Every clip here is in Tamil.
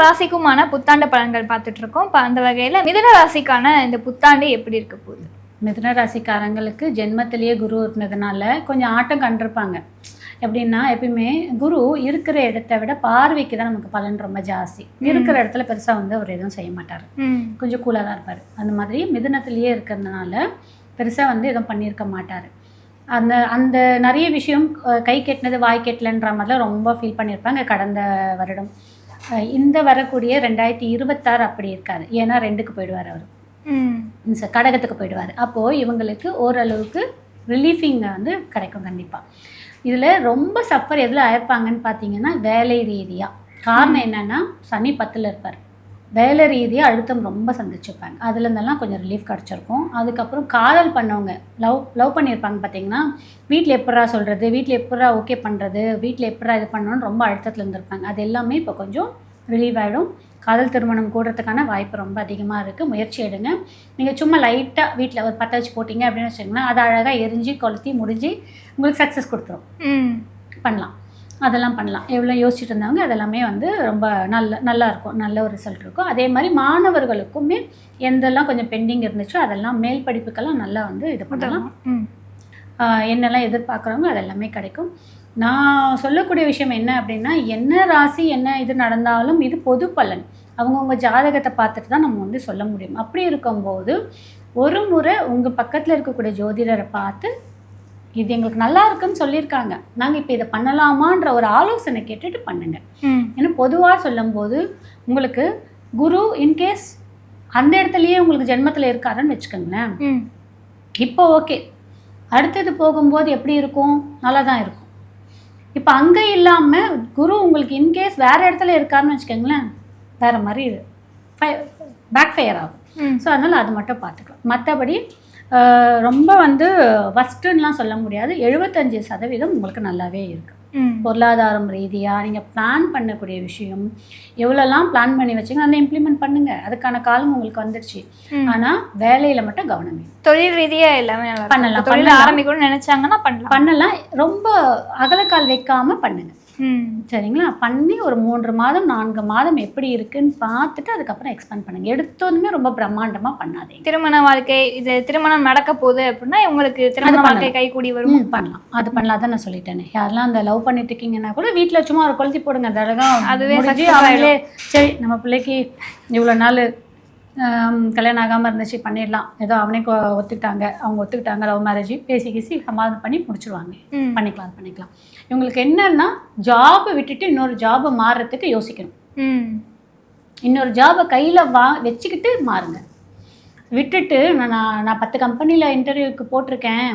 ராசிக்குமான புத்தாண்டு பலன்கள் பார்த்துட்டு இருக்கோம். இப்போ அந்த வகையில் மிதுன ராசிக்கான இந்த புத்தாண்டு எப்படி இருக்க போகுது? மிதுன ராசிக்காரங்களுக்கு ஜென்மத்திலேயே குரு இருந்ததுனால கொஞ்சம் ஆட்டம் கண்டிருப்பாங்க. எப்படின்னா, எப்பயுமே குரு இருக்கிற இடத்த விட பார்வைக்கு தான் நமக்கு பலன் ரொம்ப ஜாஸ்தி. இருக்கிற இடத்துல பெருசாக வந்து அவர் எதுவும் செய்ய மாட்டார், கொஞ்சம் கூலாக தான் இருப்பார். அந்த மாதிரி மிதுனத்திலேயே இருக்கிறதுனால பெருசாக வந்து எதுவும் பண்ணியிருக்க மாட்டார். அந்த அந்த நிறைய விஷயம் கை கெட்டினது வாய் கெட்டலன்ற மாதிரிலாம் ரொம்ப ஃபீல் பண்ணியிருப்பாங்க கடந்த வருடம். இந்த வரக்கூடிய 2026 அப்படி இருக்காது. ஏன்னா 2க்கு போயிடுவார் அவர், கடகத்துக்கு போயிடுவார். அப்போது இவங்களுக்கு ஓரளவுக்கு ரிலீஃபிங் வந்து கிடைக்கும் கண்டிப்பாக. இதில் ரொம்ப சஃபர் எதில் ஆயிருப்பாங்கன்னு பார்த்தீங்கன்னா வேலை ரீதியாக. காரணம் என்னென்னா சனி 10ல் இருப்பார். வேலை ரீதியாக அழுத்தம் ரொம்ப சந்திச்சுப்பாங்க. அதுலேருந்தெல்லாம் கொஞ்சம் ரிலீஃப் கிடச்சிருக்கும். அதுக்கப்புறம் காதல் பண்ணவங்க லவ் பண்ணியிருப்பாங்க பார்த்தீங்கன்னா, வீட்டில் எப்படா சொல்கிறது, வீட்டில் எப்படா ஓகே பண்ணுறது, வீட்டில் எப்படா இது பண்ணணும்னு ரொம்ப அழுத்தத்தில் இருந்திருப்பாங்க. அது எல்லாமே இப்போ கொஞ்சம் ரிலீவ் ஆகிடும். காதல் திருமணம் கூடுறதுக்கான வாய்ப்பு ரொம்ப அதிகமாக இருக்குது. முயற்சி எடுங்க. நீங்கள் சும்மா லைட்டாக வீட்டில் ஒரு 10 வச்சு போட்டிங்க அப்படின்னு வச்சிங்கன்னா அது அழகாக எரிஞ்சு கொளுத்தி முடிஞ்சு உங்களுக்கு சக்ஸஸ் கொடுத்துரும். பண்ணலாம், அதெல்லாம் பண்ணலாம். எவ்வளோ யோசிச்சுட்டு இருந்தவங்க அதெல்லாமே வந்து ரொம்ப நல்லா இருக்கும், நல்ல ஒரு ரிசல்ட் இருக்கும். அதே மாதிரி மாணவர்களுக்குமே எந்தெல்லாம் கொஞ்சம் பெண்டிங் இருந்துச்சோ அதெல்லாம் மேல் படிப்புக்கெல்லாம் நல்லா வந்து இது பண்ணலாம். என்னெல்லாம் எதிர்பார்க்குறவங்க அதெல்லாமே கிடைக்கும். நான் சொல்லக்கூடிய விஷயம் என்ன அப்படின்னா, என்ன ராசி என்ன இது நடந்தாலும் இது பொது பலன். அவங்கவுங்க ஜாதகத்தை பார்த்துட்டு தான் நம்ம வந்து சொல்ல முடியும். அப்படி இருக்கும்போது ஒரு முறை உங்கள் பக்கத்தில் இருக்கக்கூடிய ஜோதிடரை பார்த்து இது எங்களுக்கு நல்லா இருக்குன்னு சொல்லியிருக்காங்க, நாங்கள் இப்போ இதை பண்ணலாமான்ற ஒரு ஆலோசனை கேட்டுட்டு பண்ணுங்க. ஏன்னா பொதுவாக சொல்லும்போது உங்களுக்கு குரு இன்கேஸ் அந்த இடத்துலையே உங்களுக்கு ஜென்மத்தில் இருக்காருன்னு வச்சுக்கோங்களேன், இப்போ ஓகே, அடுத்தது போகும்போது எப்படி இருக்கும், நல்லா தான் இருக்கும். இப்போ அங்கே இல்லாமல் குரு உங்களுக்கு இன்கேஸ் வேறு இடத்துல இருக்காருன்னு வச்சுக்கோங்களேன், வேறு மாதிரி இது பேக் ஃபயர் ஆகும். ஸோ அதனால் அது மட்டும் பார்த்துக்கலாம். மற்றபடி ரொம்ப வந்து ஃபஸ்ட்டுன்னெலாம் சொல்ல முடியாது. 75% உங்களுக்கு நல்லாவே இருக்குது. பொருளாதாரம் ரீதியாக நீங்கள் பிளான் பண்ணக்கூடிய விஷயம் எவ்வளோலாம் பிளான் பண்ணி வச்சிங்க அதை இம்ப்ளிமெண்ட் பண்ணுங்கள். அதுக்கான காலம் உங்களுக்கு வந்துடுச்சு. ஆனால் வேலையில் மட்டும் கவனம் வேணும். தொழில் ரீதியாக எல்லாமே பண்ணலாம். தொழில் ஆரம்பிக்கணும்னு நினச்சாங்கன்னா பண்ணலாம். ரொம்ப அகலக்கால் வைக்காமல் பண்ணுங்கள். சரிங்களா? பண்ணி ஒரு 3 மாதம் 4 மாதம் எப்படி இருக்குன்னு பார்த்துட்டு அதுக்கப்புறம் எக்ஸ்பேண்ட் பண்ணுங்கள். எடுத்தோதுமே ரொம்ப பிரம்மாண்டமாக பண்ணாதீங்க. திருமண வாழ்க்கை, இது திருமணம் நடக்க போகுது அப்படின்னா உங்களுக்கு திருமண வாழ்க்கை கை கூடி வரும். பண்ணலாம், அது பண்ணலாம் தான் நான் சொல்லிட்டேனே. யாரெல்லாம் அந்த லவ் பண்ணிட்டு இருக்கீங்கன்னா கூட வீட்டில் சும்மா ஒரு கொளுத்தி போடுங்க. அது அழகாக அதுவே அவங்களே சரி நம்ம பிள்ளைக்கு இவ்வளோ நாள் கல்யாணம் ஆகாமல் இருந்துச்சு பண்ணிடலாம், ஏதோ அவனே ஒத்துக்கிட்டாங்க, அவங்க ஒத்துக்கிட்டாங்க, லவ் மேரேஜ் பேசி கீசி சமாதானம் பண்ணி முடிச்சுடுவாங்க. பண்ணிக்கலாம். இவங்களுக்கு என்னன்னா ஜாபை விட்டுட்டு இன்னொரு ஜாபை மாறுறதுக்கு யோசிக்கணும். இன்னொரு ஜாபை கையில் வச்சுக்கிட்டு மாறுங்க. விட்டுட்டு நான் 10 கம்பெனியில் இன்டர்வியூக்கு போட்டிருக்கேன்,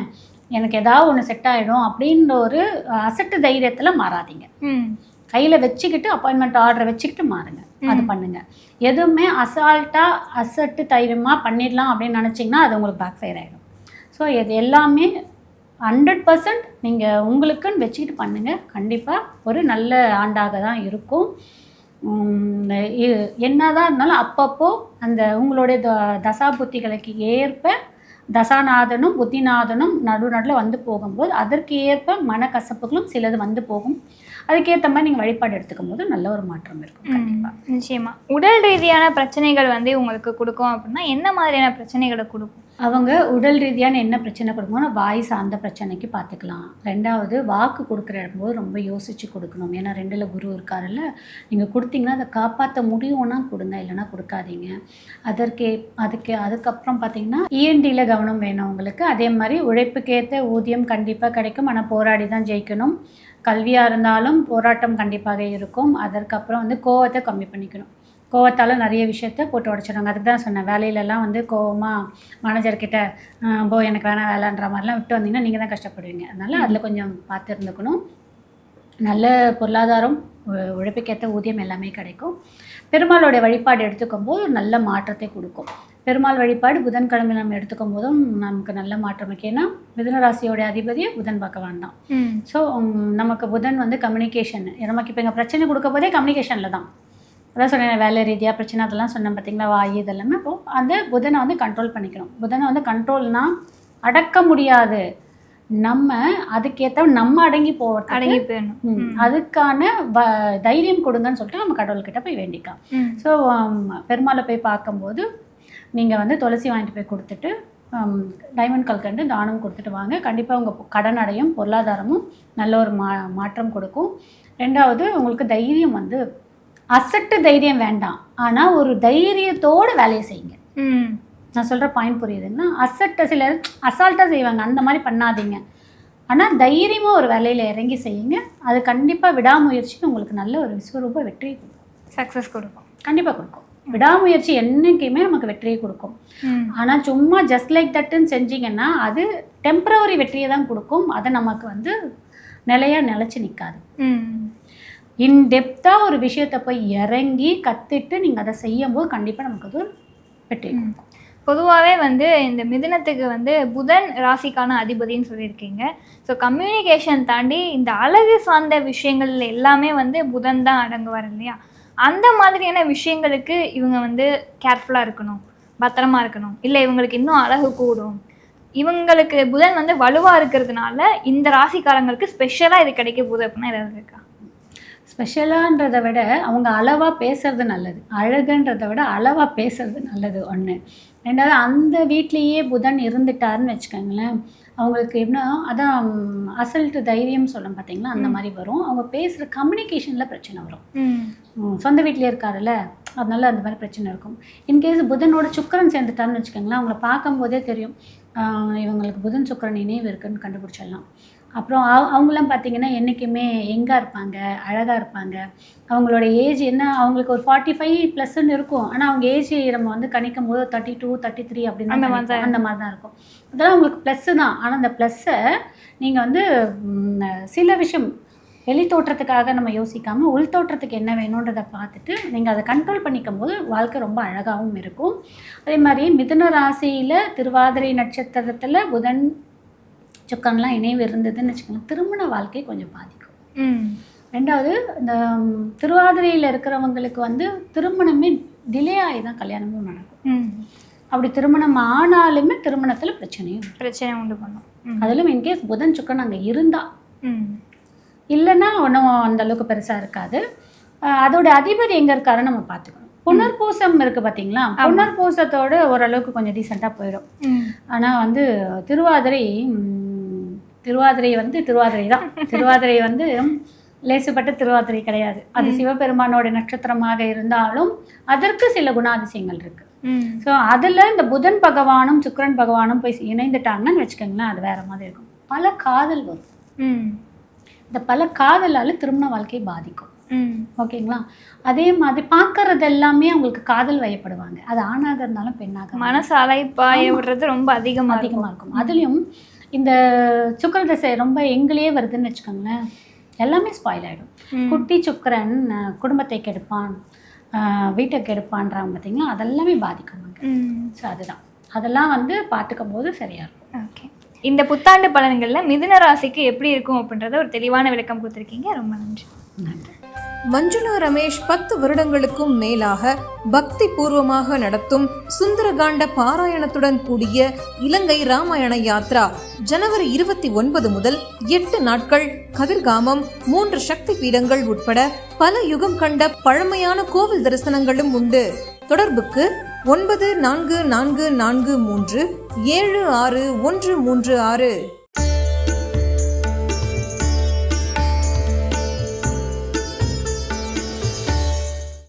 எனக்கு ஏதாவது ஒன்று செட் ஆகிடும் அப்படின்ற ஒரு அசட்டு தைரியத்தில் மாறாதீங்க. கையில் வச்சுக்கிட்டு அப்பாயின்மெண்ட் ஆர்டரை வச்சுக்கிட்டு மாறுங்க. அது பண்ணுங்கள். எதுவுமே அசால்ட்டாக அசட்டு தைரியமாக பண்ணிடலாம் அப்படின்னு நினச்சிங்கன்னா அது உங்களுக்கு பேக் ஃபயர் ஆகிடும். ஸோ இது எல்லாமே 100% நீங்கள் உங்களுக்குன்னு வச்சுக்கிட்டு பண்ணுங்கள். கண்டிப்பாக ஒரு நல்ல ஆண்டாக தான் இருக்கும். என்னதான் இருந்தாலும் அப்பப்போ அந்த உங்களுடைய தசா புத்திகளுக்கு ஏற்ப தசாநாதனும் புத்திநாதனும் நடுவில் வந்து போகும்போது அதற்கு ஏற்ப மனக்கசப்புகளும் சிலது வந்து போகும். அதுக்கேற்ற மாதிரி நீங்கள் வழிபாடு எடுத்துக்கும் போது நல்ல ஒரு மாற்றம் இருக்கும். கண்டிப்பாக நிச்சயமாக. உடல் ரீதியான பிரச்சனைகள் வந்து உங்களுக்கு கொடுக்கும் அப்படின்னா என்ன மாதிரியான பிரச்சனைகளை கொடுக்கும்? அவங்க உடல் ரீதியான என்ன பிரச்சனை கொடுக்கணும்னா வாய் சார்ந்த பிரச்சனைக்கு பார்த்துக்கலாம். 2வது வாக்கு கொடுக்குற போது ரொம்ப யோசித்து கொடுக்கணும். ஏன்னா 2ல் குரு இருக்காருல்ல, நீங்கள் கொடுத்தீங்கன்னா அதை காப்பாற்ற முடியும்னா கொடுங்க, இல்லைன்னா கொடுக்காதீங்க. அதுக்கப்புறம் பார்த்தீங்கன்னா இஎன்டியில் கவனம் வேணும் உங்களுக்கு. அதே மாதிரி உழைப்புக்கேற்ற ஊதியம் கண்டிப்பாக கிடைக்கும், ஆனால் போராடி தான் ஜெயிக்கணும். கல்வியாக இருந்தாலும் போராட்டம் கண்டிப்பாக இருக்கும். அதற்கப்புறம் வந்து கோவத்தை கம்மி பண்ணிக்கணும். கோவத்தால் நிறைய விஷயத்த போட்டு உடச்சிடுவாங்க. அதுக்கு தான் சொன்னேன், வேலையிலலாம் வந்து கோவமாக மேனேஜர்கிட்ட எனக்கு வேணாம் வேலைன்ற மாதிரிலாம் விட்டு வந்தீங்கன்னா நீங்கள் தான் கஷ்டப்படுவீங்க. அதனால் அதில் கொஞ்சம் பார்த்து இருந்துக்கணும். நல்ல பொருளாதாரம், உழைப்புக்கேற்ற ஊதியம் எல்லாமே கிடைக்கும். பெருமாளோடைய வழிபாடு எடுத்துக்கும் போது நல்ல மாற்றத்தை கொடுக்கும். பெருமாள் வழிபாடு புதன்கிழமை நம்ம எடுத்துக்கும் போதும் நமக்கு நல்ல மாற்றம் இருக்குது. ஏன்னா மிதுனராசியோடைய அதிபதியை புதன் பகவான் தான். ஸோ நமக்கு புதன் வந்து கம்யூனிகேஷன், நமக்கு இப்போ எங்கள் பிரச்சனை கொடுக்க போதே கம்யூனிகேஷனில் தான். அதான் சொன்னேன், வேலை ரீதியாக பிரச்சனை அதெல்லாம் சொன்னேன் பார்த்தீங்களா, வாய் இதெல்லாமே. அப்போது அந்த புதனை வந்து கண்ட்ரோல் பண்ணிக்கணும். புதனை வந்து கண்ட்ரோல்னால் அடக்க முடியாது, நம்ம அதுக்கேற்ற நம்ம அடங்கி போகிறோம், அடங்கி போயிடணும். அதுக்கான தைரியம் கொடுங்கன்னு சொல்லிட்டு நம்ம கடவுள்கிட்ட போய் வேண்டிக்கலாம். ஸோ பெருமாளை போய் பார்க்கும்போது நீங்கள் வந்து துளசி வாங்கிட்டு போய் கொடுத்துட்டு டைமண்ட் கல்கண்டு தானம் கொடுத்துட்டு வாங்க. கண்டிப்பாக உங்கள் கடன் அடையும், பொருளாதாரமும் நல்ல ஒரு மாற்றம் கொடுக்கும். ரெண்டாவது, உங்களுக்கு தைரியம் வந்து அசட்டு தைரியம் வேண்டாம், ஆனால் ஒரு தைரியத்தோடு வேலையை செய்யுங்க. நான் சொல்கிற பாயிண்ட் புரியுதுன்னா, சிலர் அசால்ட்டாக செய்வாங்க, அந்த மாதிரி பண்ணாதீங்க. ஆனால் தைரியமாக ஒரு வேலையில் இறங்கி செய்யுங்க. அது கண்டிப்பாக விடாமுயற்சி உங்களுக்கு நல்ல ஒரு விஸ்வரூப வெற்றியை கொடுக்கும், சக்ஸஸ் கொடுக்கும், கண்டிப்பாக கொடுக்கும். விடாமுயற்சி என்றைக்குமே நமக்கு வெற்றியை கொடுக்கும். ஆனால் சும்மா ஜஸ்ட் லைக் தட்டுன்னு செஞ்சிங்கன்னா அது டெம்பரவரி வெற்றியை தான் கொடுக்கும். அதை நமக்கு வந்து நிலைச்சு நிற்காது. இன்டெப்த்தாக ஒரு விஷயத்தை போய் இறங்கி கற்றுட்டு நீங்கள் அதை செய்யும்போது கண்டிப்பாக நமக்கு அது வெற்றி கொடுக்கும். பொதுவாகவே வந்து இந்த மிதுனத்துக்கு வந்து புதன் ராசிக்கான அதிபதின்னு சொல்லியிருக்கீங்க. ஸோ கம்யூனிகேஷன் தாண்டி இந்த அழகு சார்ந்த விஷயங்கள் எல்லாமே வந்து புதன் தான் அடங்குவார் இல்லையா? அந்த மாதிரியான விஷயங்களுக்கு இவங்க வந்து கேர்ஃபுல்லாக இருக்கணும், பத்திரமா இருக்கணும், இல்லை இவங்களுக்கு இன்னும் அழகு கூடும், இவங்களுக்கு புதன் வந்து வலுவாக இருக்கிறதுனால இந்த ராசிக்காரங்களுக்கு ஸ்பெஷலாக இது கிடைக்க போகுது அப்படின்னா ஏதாவது இருக்கா? ஸ்பெஷலான்றதை விட அவங்க அளவாக பேசுறது நல்லது. அழகுன்றதை விட அளவாக பேசுறது நல்லது ஒன்று. ரெண்டாவது, அந்த வீட்லேயே புதன் இருந்துட்டாருன்னு வச்சுக்கோங்களேன், அவங்களுக்கு எப்படின்னா அதான் அசல்ட்டு தைரியம் சொல்லணும் பார்த்தீங்களா, அந்த மாதிரி வரும். அவங்க பேசுகிற கம்யூனிகேஷனில் பிரச்சனை வரும். சொந்த வீட்டிலே இருக்காருல்ல, அதனால அந்த மாதிரி பிரச்சனை இருக்கும். இன்கேஸ் புதனோட சுக்கரன் சேர்ந்துட்டாருன்னு வச்சுக்கோங்களேன், அவங்கள பார்க்கும்போதே தெரியும் இவங்களுக்கு புதன் சுக்கரன் நினைவு இருக்குன்னு கண்டுபிடிச்சிடலாம். அப்புறம் அவங்களாம் பார்த்திங்கன்னா என்றைக்குமே எங்கே இருப்பாங்க, அழகாக இருப்பாங்க. அவங்களோட ஏஜ் என்ன, அவங்களுக்கு ஒரு 45+ இருக்கும். ஆனால் அவங்க ஏஜ் நம்ம வந்து கணிக்கும் போது 32, 33 அப்படின்னு அந்த மாதிரி தான் இருக்கும். அதெல்லாம் அவங்களுக்கு ப்ளஸ்ஸு தான். ஆனால் அந்த ப்ளஸ்ஸை நீங்கள் வந்து சில விஷயம் வெளி தோற்றத்துக்காக நம்ம யோசிக்காமல் உள் தோற்றத்துக்கு என்ன வேணுன்றதை பார்த்துட்டு நீங்கள் அதை கண்ட்ரோல் பண்ணிக்கும் போது வாழ்க்கை ரொம்ப அழகாகவும் இருக்கும். அதே மாதிரி மிதுன ராசியில் திருவாதிரை நட்சத்திரத்தில் புதன் சுக்கரன்லாம் இணைவு இருந்ததுன்னு வச்சுக்கோங்க, திருமண வாழ்க்கை கொஞ்சம் பாதிக்கும். ரெண்டாவது, இந்த திருவாதிரையில் இருக்கிறவங்களுக்கு வந்து திருமணமே டிலே ஆகி தான் கல்யாணமும் நடக்கும். அப்படி திருமணம் ஆனாலுமே திருமணத்தில் பிரச்சனை உண்டு பண்ணும். அதிலும் இன்கேஸ் புதன் சுக்கரன் அங்கே இருந்தால், இல்லைன்னா ஒன்றும் அந்த அளவுக்கு பெருசாக இருக்காது. அதோட அதிபதி எங்கே இருக்காருன்னு நம்ம பார்த்துக்கணும். புனர்பூசம் இருக்குது பார்த்தீங்களா, புனர்பூசத்தோடு ஓரளவுக்கு கொஞ்சம் டீசெண்டாக போயிடும். ஆனால் வந்து திருவாதிரை வந்து திருவாதிரை தான். திருவாதிரை வந்து லேசுப்பட்ட திருவாதிரை கிடையாது. அது சிவபெருமானோட நட்சத்திரமாக இருந்தாலும் அதற்கு சில குணாதிசயங்கள் இருக்கு. ஸோ அதில் இந்த புதன் பகவானும் சுக்கிரன் பகவானும் போய் இணைந்துட்டாங்கன்னு வச்சுக்கோங்களேன், அது வேற மாதிரி இருக்கும். பல காதல் வரும். இந்த பல காதலால் திருமண வாழ்க்கை பாதிக்கும். ஓகேங்களா? அதே மாதிரி பார்க்கறது எல்லாமே அவங்களுக்கு காதல் வயப்படுவாங்க. அது ஆணாக இருந்தாலும் பெண்ணாக, மனசு அலைப்பாய விடுறது ரொம்ப அதிகமாக இருக்கும். அதுலேயும் இந்த சுக்கிர தசை ரொம்ப எங்களையே வருதுன்னு வச்சுக்கோங்களேன், எல்லாமே ஸ்பாயில் ஆகிடும். குட்டி சுக்கிரன் குடும்பத்தை கெடுப்பான், வீட்டை கெடுப்பான்றாங்க பார்த்தீங்களா, அதெல்லாமே பாதிக்குவாங்க. ஸோ அதுதான், அதெல்லாம் வந்து பார்த்துக்கும் போது சரியாக இருக்கும். ஓகே, இந்த புத்தாண்டு பலன்களில் மிதுன ராசிக்கு எப்படி இருக்கும் அப்படின்றத ஒரு தெளிவான விளக்கம் கொடுத்துருக்கீங்க. ரொம்ப நன்றி. நன்றி. மஞ்சுளா ரமேஷ் 10 வருடங்களுக்கும் மேலாக பக்தி பூர்வமாக நடத்தும் சுந்தரகாண்ட பாராயணத்துடன் கூடிய இலங்கை ராமாயண யாத்ரா ஜனவரி 29 முதல் 8 நாட்கள் கதிர்காமம் 3 சக்தி பீடங்கள் உட்பட பல யுகம் கண்ட பழமையான கோவில் தரிசனங்களும் உண்டு. தொடர்புக்கு 9444376136.